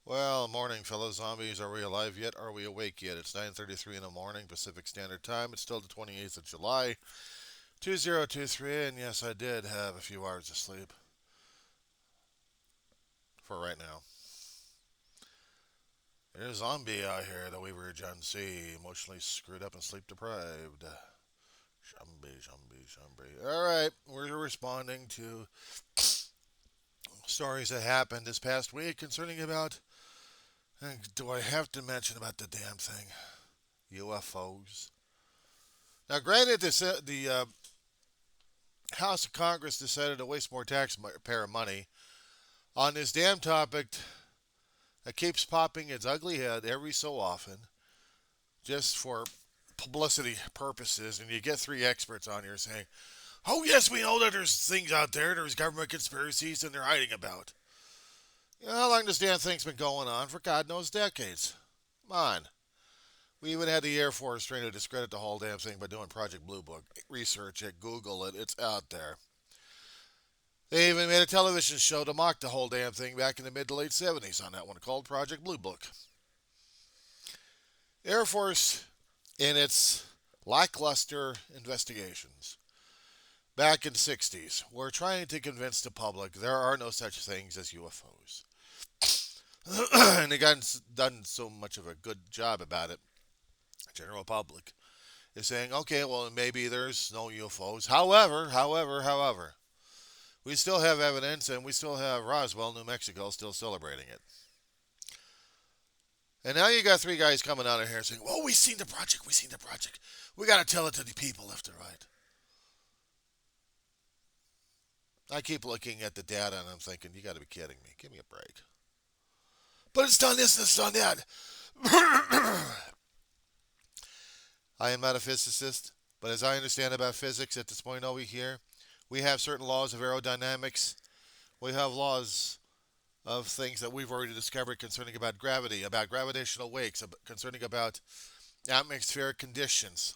Well, morning, fellow zombies. Are we alive yet? Are we awake yet? It's 9:33 in the morning, Pacific Standard Time. It's still the 28th of July, 2023, and yes, I did have a few hours of sleep for right now. There's a zombie out here that we were Gen Z, emotionally screwed up and sleep deprived. Zombie, zombie, zombie. All right, we're responding to stories that happened this past week concerning about. Do I have to mention about the damn thing? UFOs. Now, granted, the House of Congress decided to waste more taxpayer money on this damn topic that keeps popping its ugly head every so often, just for publicity purposes. And you get three experts on here saying, "Oh yes, we know that there's things out there, there's government conspiracies, and they're hiding about." You know how long this damn thing's been going on? For God knows, decades. Come on. We even had the Air Force trying to discredit the whole damn thing by doing Project Blue Book. Research it, Google it, it's out there. They even made a television show to mock the whole damn thing back in the mid to late 70s on that one called Project Blue Book. Air Force, in its lackluster investigations back in the 60s, were trying to convince the public there are no such things as UFOs. And they got done so much of a good job about it. The general public is saying, okay, well, maybe there's no UFOs. However, we still have evidence, and we still have Roswell, New Mexico, still celebrating it. And now you got three guys coming out of here saying, "Well, we seen the project. We seen the project. We got to tell it to the people left and right." I keep looking at the data and I'm thinking, you got to be kidding me. Give me a break. But it's done this and it's done that. I am not a physicist, but as I understand about physics at this point over here, we have certain laws of aerodynamics. We have laws of things that we've already discovered concerning about gravity, about gravitational wakes, concerning about atmospheric conditions.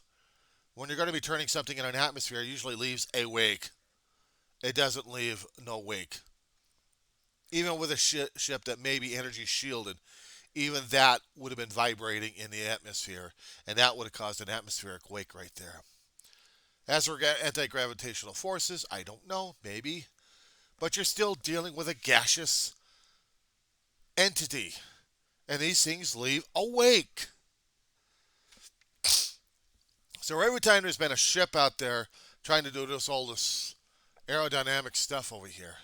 When you're going to be turning something in an atmosphere, it usually leaves a wake. It doesn't leave no wake. Even with a ship that may be energy shielded, even that would have been vibrating in the atmosphere, and that would have caused an atmospheric wake right there. As for anti-gravitational forces, I don't know, maybe, but you're still dealing with a gaseous entity, and these things leave a wake. So every time there's been a ship out there trying to do all this aerodynamic stuff over here,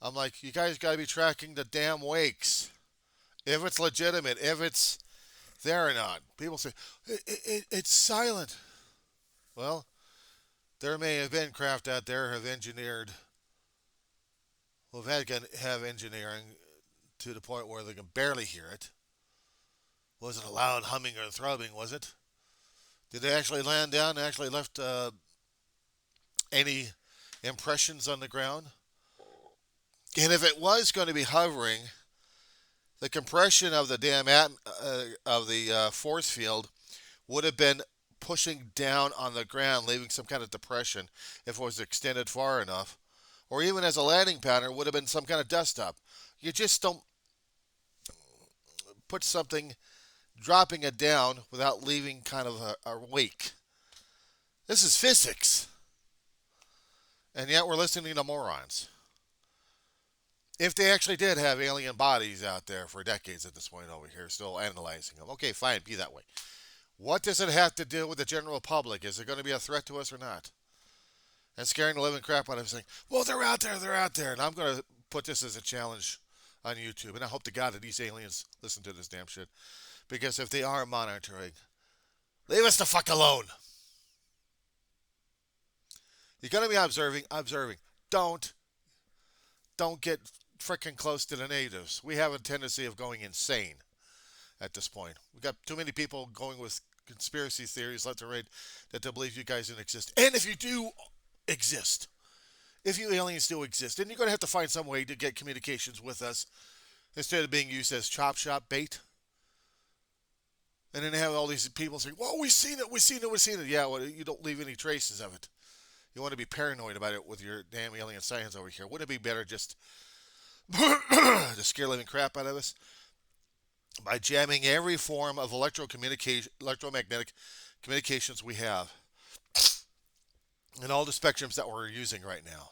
I'm like, you guys got to be tracking the damn wakes. If it's legitimate, if it's there or not. People say, it's silent. Well, there may have been craft out there have engineered, who've had have engineering to the point where they can barely hear it. Was it a loud humming or throbbing, was it? Did they actually land down and actually left any impressions on the ground? And if it was going to be hovering, the compression of the of the force field would have been pushing down on the ground, leaving some kind of depression if it was extended far enough, or even as a landing pattern would have been some kind of dust up. You just don't put something dropping it down without leaving kind of a wake. This is physics, and yet we're listening to morons. If they actually did have alien bodies out there for decades at this point over here, still analyzing them, okay, fine, be that way. What does it have to do with the general public? Is it going to be a threat to us or not? And scaring the living crap out of us saying, well, they're out there, they're out there. And I'm going to put this as a challenge on YouTube. And I hope to God that these aliens listen to this damn shit. Because if they are monitoring, leave us the fuck alone. You're going to be observing. Don't get freaking close to the natives. We have a tendency of going insane at this point. We've got too many people going with conspiracy theories left and right that they believe you guys don't exist. And if you do exist, if you aliens do exist, then you're going to have to find some way to get communications with us instead of being used as chop shop bait. And then they have all these people saying, well, we've seen it. Yeah, well, you don't leave any traces of it. You want to be paranoid about it with your damn alien science over here. Wouldn't it be better just to scare living crap out of us? by jamming every form of electromagnetic communications we have in all the spectrums that we're using right now.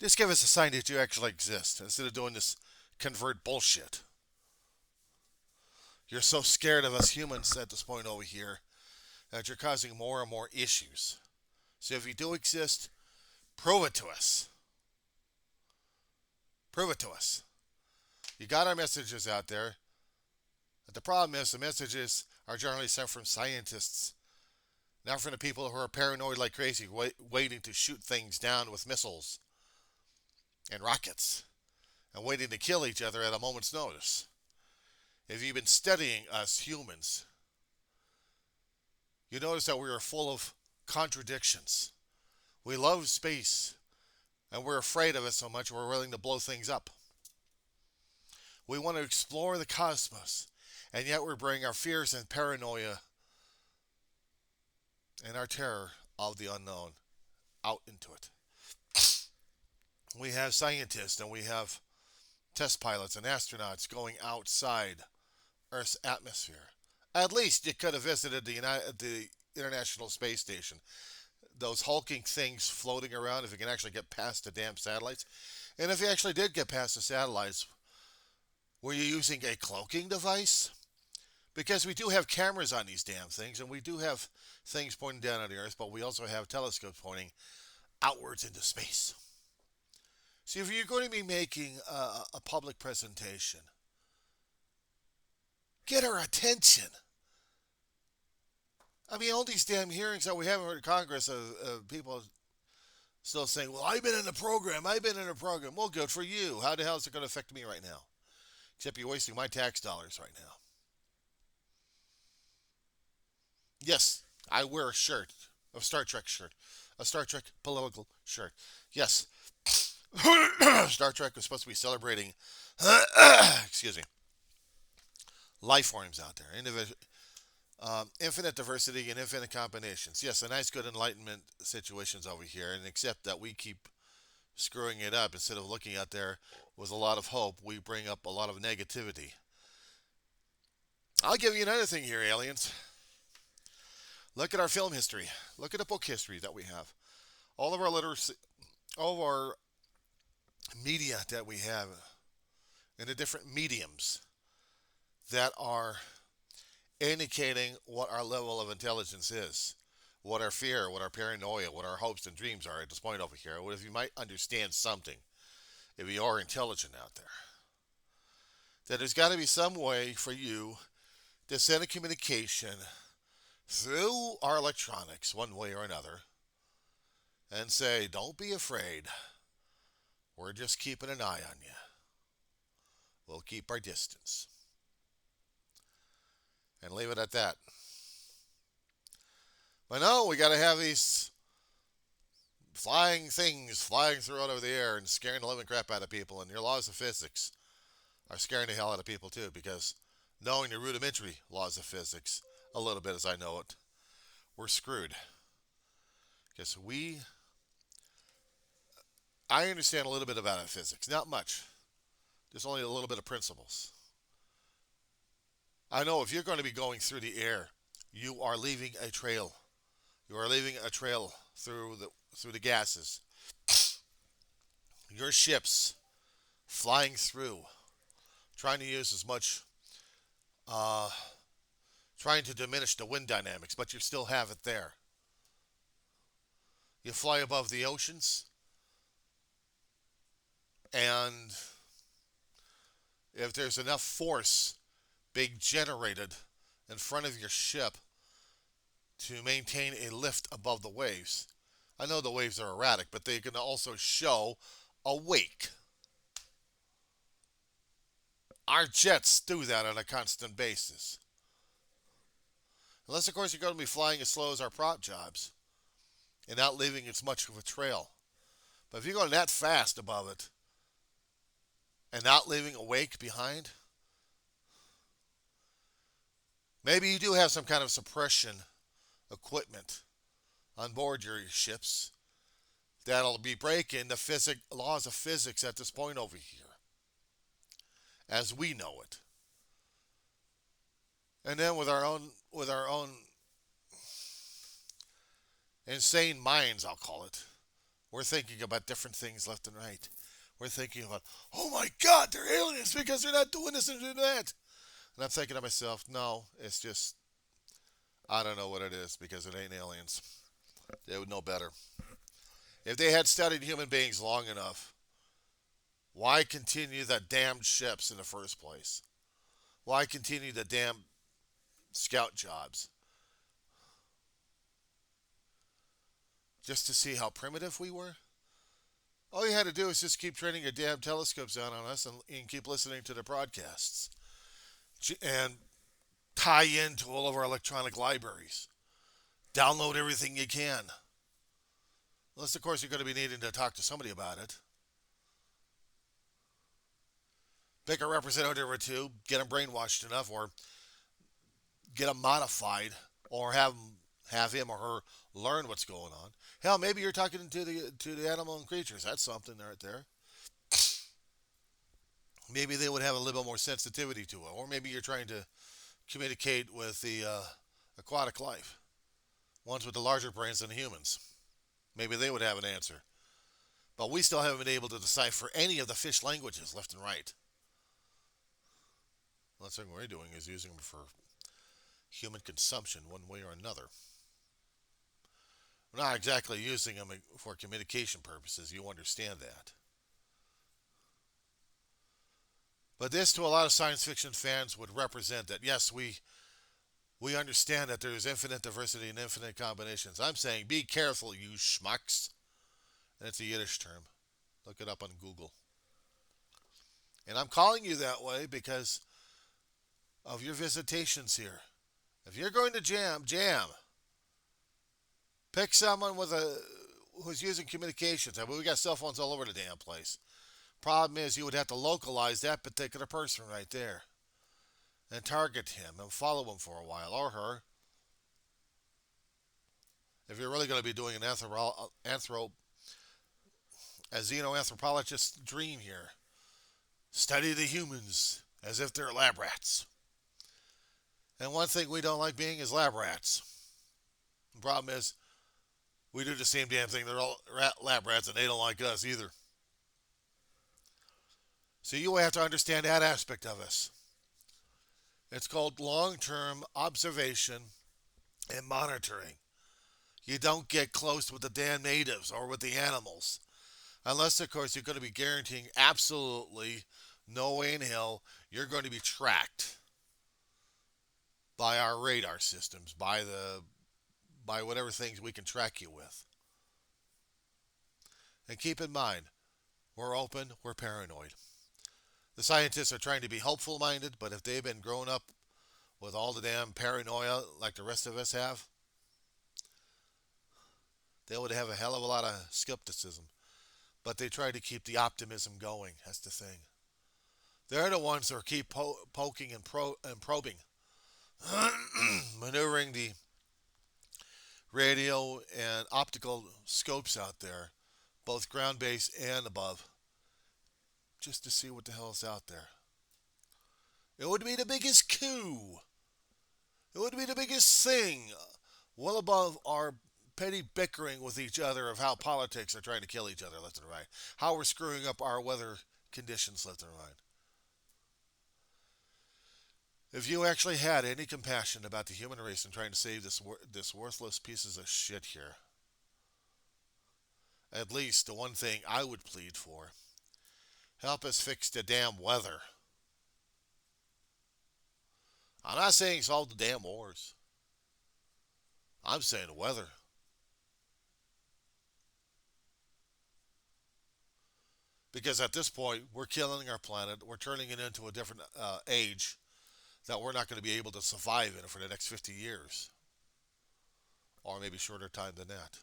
Just give us a sign that you actually exist instead of doing this convert bullshit. You're so scared of us humans at this point over here that you're causing more and more issues. So if you do exist, prove it to us. Prove it to us. You got our messages out there. But the problem is the messages are generally sent from scientists, not from the people who are paranoid like crazy, waiting to shoot things down with missiles and rockets, and waiting to kill each other at a moment's notice. If you've been studying us humans, you notice that we are full of contradictions. We love space, and we're afraid of it so much we're willing to blow things up. We want to explore the cosmos, and yet we bring our fears and paranoia and our terror of the unknown out into it. We have scientists and we have test pilots and astronauts going outside Earth's atmosphere. At least you could have visited the International Space Station. Those hulking things floating around, if you can actually get past the damn satellites. And if you actually did get past the satellites, were you using a cloaking device? Because we do have cameras on these damn things, and we do have things pointing down on the Earth, but we also have telescopes pointing outwards into space. See, if you're going to be making a public presentation, get our attention. I mean, all these damn hearings that we haven't heard in Congress of people still saying, well, I've been in a program. Well, good for you. How the hell is it going to affect me right now? Except you're wasting my tax dollars right now. Yes, I wear a shirt, a Star Trek shirt, a Star Trek political shirt. Yes, Star Trek was supposed to be celebrating, excuse me, life forms out there, infinite diversity and infinite combinations. Yes, a nice, good enlightenment situations over here, and except that we keep screwing it up instead of looking out there with a lot of hope, we bring up a lot of negativity. I'll give you another thing here, aliens. Look at our film history. Look at the book history that we have. All of our literacy, all of our media that we have in the different mediums that are indicating what our level of intelligence is, what our fear, what our paranoia, what our hopes and dreams are at this point over here. What if you might understand something, if you are intelligent out there, that there's got to be some way for you to send a communication through our electronics one way or another and say, don't be afraid. We're just keeping an eye on you. We'll keep our distance. And leave it at that. But no, we got to have these flying things flying through out of the air and scaring the living crap out of people. And your laws of physics are scaring the hell out of people too, because knowing the rudimentary laws of physics a little bit as I know it, we're screwed. Because I understand a little bit about physics. Not much. Just only a little bit of principles. I know if you're going to be going through the air, you are leaving a trail. You are leaving a trail through the gases. Your ships flying through, trying to use as much, trying to diminish the wind dynamics, but you still have it there. You fly above the oceans, and if there's enough force being generated in front of your ship to maintain a lift above the waves. I know the waves are erratic, but they can also show a wake. Our jets do that on a constant basis. Unless, of course, you're going to be flying as slow as our prop jobs and not leaving as much of a trail. But if you're going that fast above it and not leaving a wake behind, maybe you do have some kind of suppression equipment on board your ships that'll be breaking the laws of physics at this point over here, as we know it. And then with our own insane minds, I'll call it, we're thinking about different things left and right. We're thinking about, oh my God, they're aliens because they're not doing this and doing that. And I'm thinking to myself, no, it's just, I don't know what it is because it ain't aliens. They would know better. If they had studied human beings long enough, why continue the damned ships in the first place? Why continue the damn scout jobs? Just to see how primitive we were? All you had to do is just keep turning your damn telescopes down on us and keep listening to the broadcasts. And tie into all of our electronic libraries. Download everything you can. Unless, of course, you're going to be needing to talk to somebody about it. Pick a representative or two, get them brainwashed enough, or get them modified, or have him or her learn what's going on. Hell, maybe you're talking to the animal and creatures. That's something right there. Maybe they would have a little bit more sensitivity to it, or maybe you're trying to communicate with the aquatic life, ones with the larger brains than humans. Maybe they would have an answer. But we still haven't been able to decipher any of the fish languages left and right. The last thing we're doing is using them for human consumption one way or another. We're not exactly using them for communication purposes. You understand that. But this, to a lot of science fiction fans, would represent that, yes, we understand that there is infinite diversity and infinite combinations. I'm saying be careful, you schmucks. And it's a Yiddish term. Look it up on Google. And I'm calling you that way because of your visitations here. If you're going to jam. Pick someone who's using communications. I mean, we got cell phones all over the damn place. Problem is, you would have to localize that particular person right there and target him and follow him for a while, or her. If you're really going to be doing an a xenoanthropologist's dream here, study the humans as if they're lab rats. And one thing we don't like being is lab rats. The problem is, we do the same damn thing. They're all lab rats, and they don't like us either. So you have to understand that aspect of us. It's called long-term observation and monitoring. You don't get close with the damn natives or with the animals. Unless, of course, you're going to be guaranteeing absolutely no way in hell you're going to be tracked by our radar systems, by whatever things we can track you with. And keep in mind, we're open, we're paranoid. The scientists are trying to be hopeful minded, but if they've been grown up with all the damn paranoia like the rest of us have, they would have a hell of a lot of skepticism. But they try to keep the optimism going. That's the thing. They're the ones that keep poking and probing, maneuvering the radio and optical scopes out there, both ground-based and above, just to see what the hell is out there. It would be the biggest coup. It would be the biggest thing, well above our petty bickering with each other of how politics are trying to kill each other left and right, how we're screwing up our weather conditions left and right. If you actually had any compassion about the human race and trying to save this worthless pieces of shit here, at least the one thing I would plead for, help us fix the damn weather. I'm not saying solve the damn wars. I'm saying the weather. Because at this point, we're killing our planet. We're turning it into a different age that we're not going to be able to survive in for the next 50 years. Or maybe shorter time than that.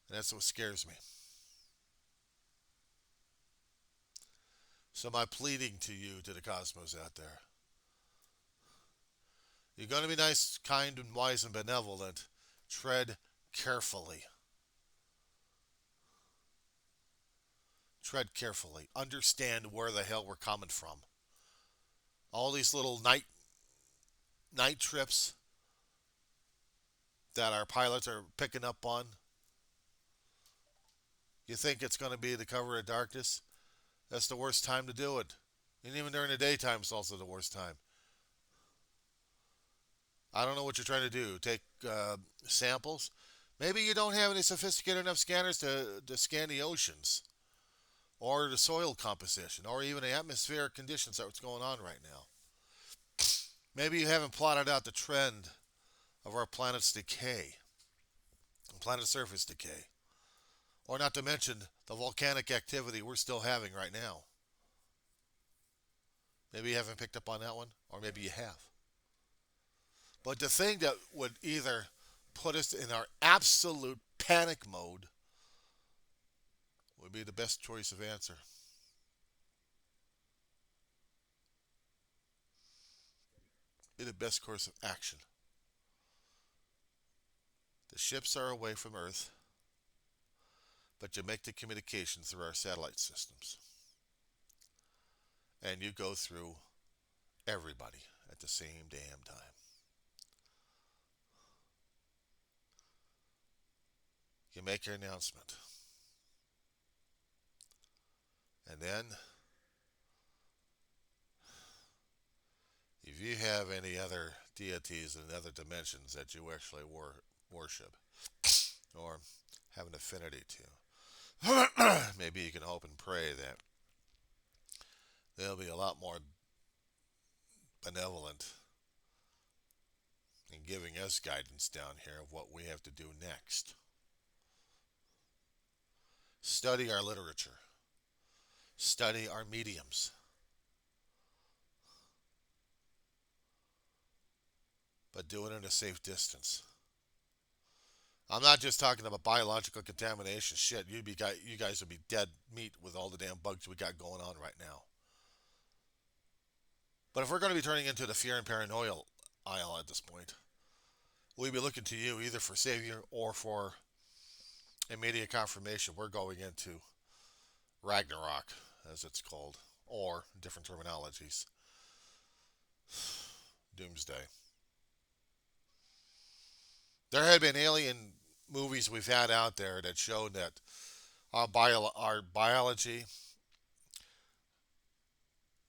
And that's what scares me. So my pleading to you, to the cosmos out there. You're going to be nice, kind, and wise and benevolent. Tread carefully. Tread carefully. Understand where the hell we're coming from. All these little night trips that our pilots are picking up on. You think it's going to be the cover of darkness? That's the worst time to do it. And even during the daytime, it's also the worst time. I don't know what you're trying to do. Take samples. Maybe you don't have any sophisticated enough scanners to scan the oceans or the soil composition or even the atmospheric conditions that's going on right now. Maybe you haven't plotted out the trend of our planet's decay, planet surface decay, or not to mention the volcanic activity we're still having right now. Maybe you haven't picked up on that one, or maybe you have. But the thing that would either put us in our absolute panic mode would be the best choice of answer. Be the best course of action. The ships are away from Earth, but you make the communication through our satellite systems. And you go through everybody at the same damn time. You make your announcement. And then, if you have any other deities in other dimensions that you actually worship or have an affinity to, maybe you can hope and pray that they'll be a lot more benevolent in giving us guidance down here of what we have to do next. Study our literature. Study our mediums. But do it in a safe distance. I'm not just talking about biological contamination. Shit, you guys would be dead meat with all the damn bugs we got going on right now. But if we're going to be turning into the fear and paranoia aisle at this point, we'll be looking to you either for savior or for immediate confirmation. We're going into Ragnarok, as it's called, or different terminologies. Doomsday. There had been alien movies we've had out there that showed that our biology,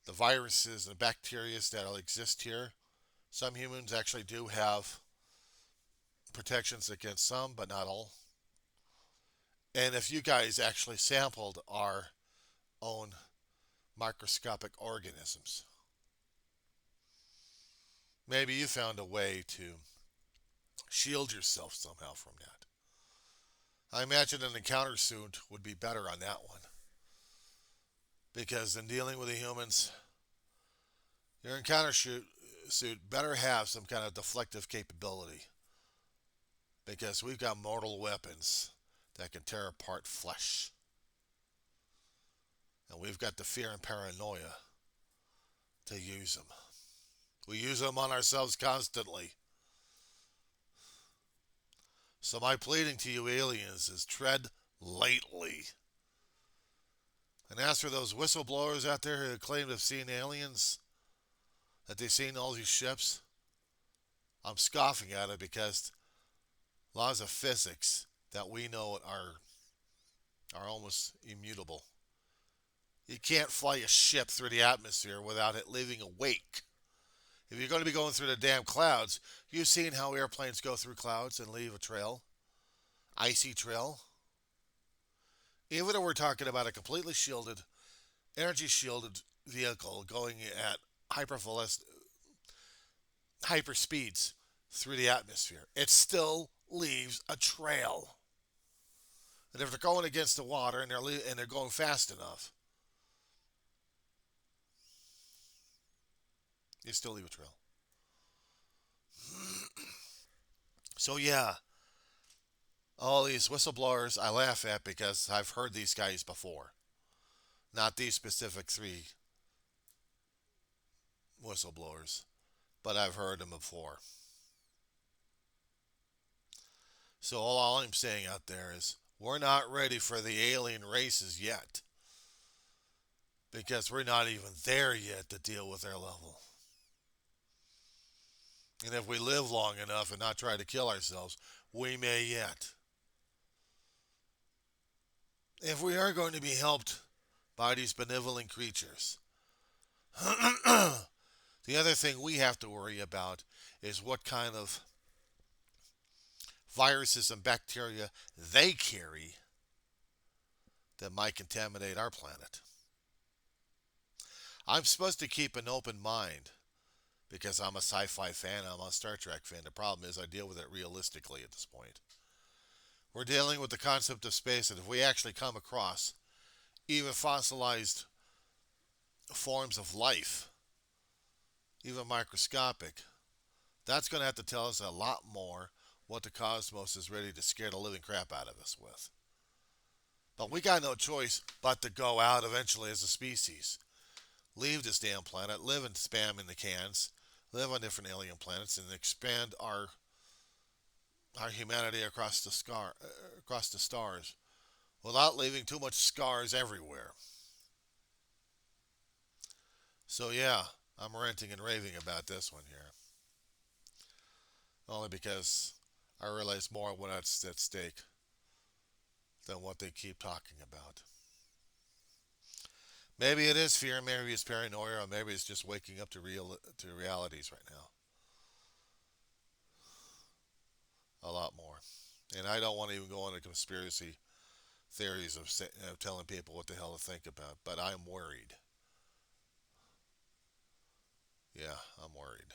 the viruses and bacteria that exist here, some humans actually do have protections against some, but not all. And if you guys actually sampled our own microscopic organisms, maybe you found a way to shield yourself somehow from that. I imagine an encounter suit would be better on that one. Because in dealing with the humans, your encounter suit better have some kind of deflective capability. Because we've got mortal weapons that can tear apart flesh. And we've got the fear and paranoia to use them. We use them on ourselves constantly. So my pleading to you aliens is tread lightly. And as for those whistleblowers out there who claim to have seen aliens, that they've seen all these ships, I'm scoffing at it because laws of physics that we know are almost immutable. You can't fly a ship through the atmosphere without it leaving a wake. If you're going to be going through the damn clouds, you've seen how airplanes go through clouds and leave a trail. Icy trail. Even if we're talking about a completely shielded, energy shielded vehicle going at hyper speeds through the atmosphere, it still leaves a trail. And if they're going against the water and they're going fast enough, you still leave a trail. So yeah, all these whistleblowers I laugh at because I've heard these guys before. Not these specific three whistleblowers, but I've heard them before. So all I'm saying out there is we're not ready for the alien races yet. Because we're not even there yet to deal with their level. And if we live long enough and not try to kill ourselves, we may yet. If we are going to be helped by these benevolent creatures, the other thing we have to worry about is what kind of viruses and bacteria they carry that might contaminate our planet. I'm supposed to keep an open mind because I'm a sci fi fan, I'm a Star Trek fan. The problem is, I deal with it realistically at this point. We're dealing with the concept of space, and if we actually come across even fossilized forms of life, even microscopic, that's going to have to tell us a lot more what the cosmos is ready to scare the living crap out of us with. But we got no choice but to go out eventually as a species. Leave this damn planet, live in spam in the cans, live on different alien planets, and expand our humanity across the stars without leaving too much scars everywhere. So yeah, I'm ranting and raving about this one here, only because I realize more what's at stake than what they keep talking about. Maybe it is fear, maybe it's paranoia, or maybe it's just waking up to realities right now. A lot more. And I don't want to even go into conspiracy theories of telling people what the hell to think about, but I'm worried. Yeah, I'm worried.